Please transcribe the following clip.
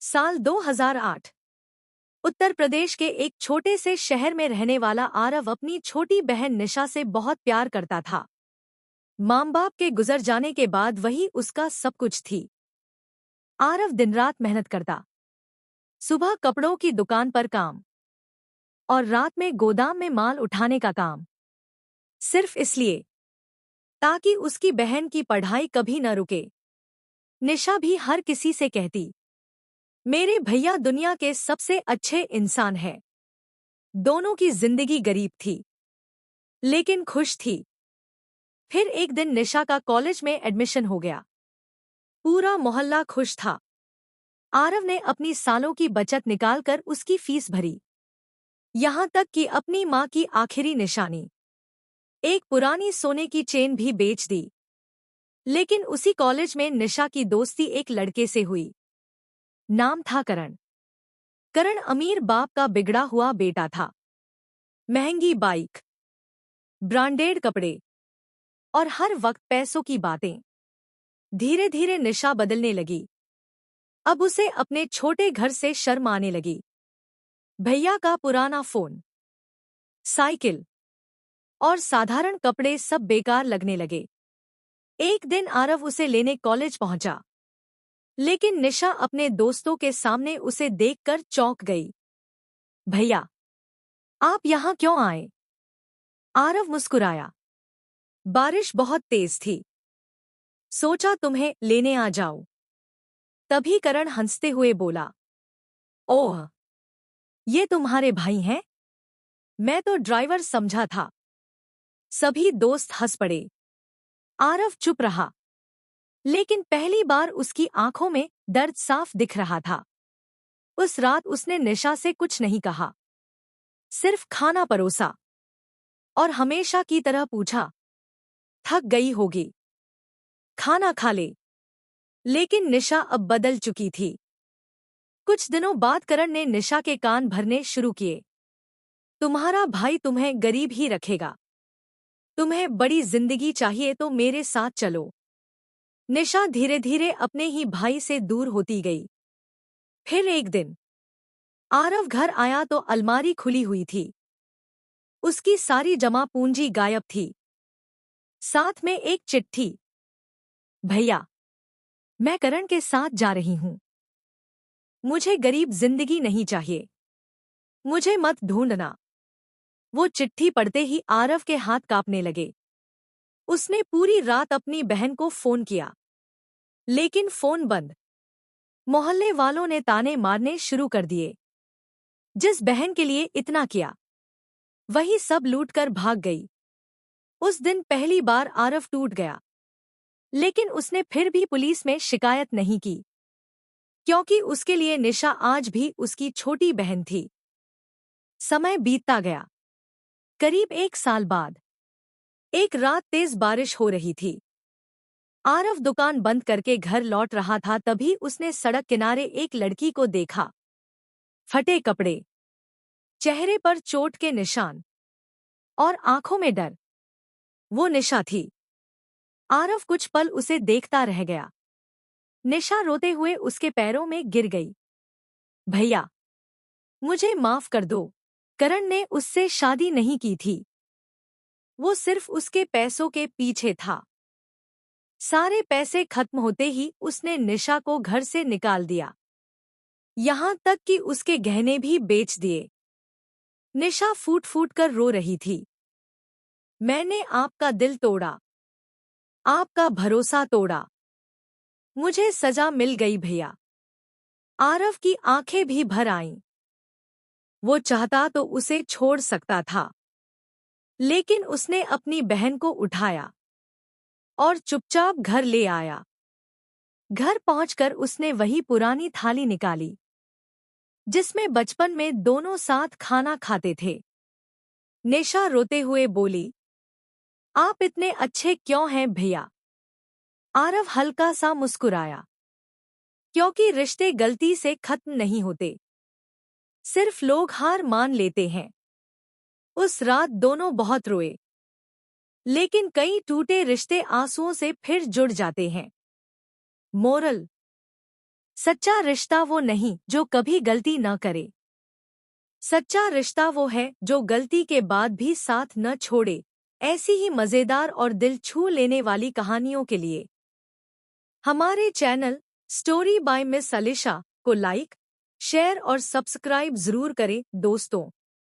साल 2008। उत्तर प्रदेश के एक छोटे से शहर में रहने वाला आरव अपनी छोटी बहन निशा से बहुत प्यार करता था। माँ बाप के गुजर जाने के बाद वही उसका सब कुछ थी। आरव दिन रात मेहनत करता, सुबह कपड़ों की दुकान पर काम और रात में गोदाम में माल उठाने का काम, सिर्फ इसलिए ताकि उसकी बहन की पढ़ाई कभी न रुके। निशा भी हर किसी से कहती, मेरे भैया दुनिया के सबसे अच्छे इंसान हैं। दोनों की जिंदगी गरीब थी, लेकिन खुश थी। फिर एक दिन निशा का कॉलेज में एडमिशन हो गया। पूरा मोहल्ला खुश था। आरव ने अपनी सालों की बचत निकालकर उसकी फीस भरी, यहाँ तक कि अपनी माँ की आखिरी निशानी, एक पुरानी सोने की चेन भी बेच दी। लेकिन उसी कॉलेज में निशा की दोस्ती एक लड़के से हुई। नाम था करण। करण अमीर बाप का बिगड़ा हुआ बेटा था। महंगी बाइक, ब्रांडेड कपड़े और हर वक्त पैसों की बातें। धीरे धीरे निशा बदलने लगी। अब उसे अपने छोटे घर से शर्म आने लगी। भैया का पुराना फोन, साइकिल और साधारण कपड़े सब बेकार लगने लगे। एक दिन आरव उसे लेने कॉलेज पहुंचा, लेकिन निशा अपने दोस्तों के सामने उसे देखकर चौंक गई। भैया, आप यहाँ क्यों आए? आरव मुस्कुराया। बारिश बहुत तेज थी, सोचा तुम्हें लेने आ जाऊं। तभी करण हंसते हुए बोला, ओह, ये तुम्हारे भाई हैं? मैं तो ड्राइवर समझा था। सभी दोस्त हंस पड़े। आरव चुप रहा, लेकिन पहली बार उसकी आंखों में दर्द साफ दिख रहा था। उस रात उसने निशा से कुछ नहीं कहा, सिर्फ खाना परोसा और हमेशा की तरह पूछा, थक गई होगी, खाना खा ले। लेकिन निशा अब बदल चुकी थी। कुछ दिनों बाद करण ने निशा के कान भरने शुरू किए। तुम्हारा भाई तुम्हें गरीब ही रखेगा। तुम्हें बड़ी जिंदगी चाहिए तो मेरे साथ चलो। निशा धीरे धीरे अपने ही भाई से दूर होती गई। फिर एक दिन आरव घर आया तो अलमारी खुली हुई थी। उसकी सारी जमा पूंजी गायब थी, साथ में एक चिट्ठी। भैया, मैं करण के साथ जा रही हूं। मुझे गरीब जिंदगी नहीं चाहिए। मुझे मत ढूंढना। वो चिट्ठी पढ़ते ही आरव के हाथ कांपने लगे। उसने पूरी रात अपनी बहन को फोन किया, लेकिन फोन बंद। मोहल्ले वालों ने ताने मारने शुरू कर दिए। जिस बहन के लिए इतना किया, वही सब लूटकर भाग गई। उस दिन पहली बार आरव टूट गया, लेकिन उसने फिर भी पुलिस में शिकायत नहीं की, क्योंकि उसके लिए निशा आज भी उसकी छोटी बहन थी। समय बीतता गया। करीब एक साल बाद एक रात तेज बारिश हो रही थी। आरव दुकान बंद करके घर लौट रहा था, तभी उसने सड़क किनारे एक लड़की को देखा। फटे कपड़े, चेहरे पर चोट के निशान और आंखों में डर। वो निशा थी। आरव कुछ पल उसे देखता रह गया। निशा रोते हुए उसके पैरों में गिर गई। भैया, मुझे माफ कर दो। करण ने उससे शादी नहीं की थी। वो सिर्फ उसके पैसों के पीछे था। सारे पैसे खत्म होते ही उसने निशा को घर से निकाल दिया, यहाँ तक कि उसके गहने भी बेच दिए। निशा फूट फूट कर रो रही थी। मैंने आपका दिल तोड़ा, आपका भरोसा तोड़ा। मुझे सजा मिल गई भैया। आरव की आंखें भी भर आईं। वो चाहता तो उसे छोड़ सकता था, लेकिन उसने अपनी बहन को उठाया और चुपचाप घर ले आया। घर पहुंचकर उसने वही पुरानी थाली निकाली, जिसमें बचपन में दोनों साथ खाना खाते थे। निशा रोते हुए बोली, आप इतने अच्छे क्यों हैं भैया? आरव हल्का सा मुस्कुराया, क्योंकि रिश्ते गलती से खत्म नहीं होते, सिर्फ लोग हार मान लेते हैं। उस रात दोनों बहुत रोए, लेकिन कई टूटे रिश्ते आंसुओं से फिर जुड़ जाते हैं। मोरल: सच्चा रिश्ता वो नहीं जो कभी गलती न करे। सच्चा रिश्ता वो है जो गलती के बाद भी साथ न छोड़े। ऐसी ही मज़ेदार और दिल छू लेने वाली कहानियों के लिए हमारे channel story by miss Alisha को लाइक, शेयर और सब्सक्राइब जरूर करें दोस्तों।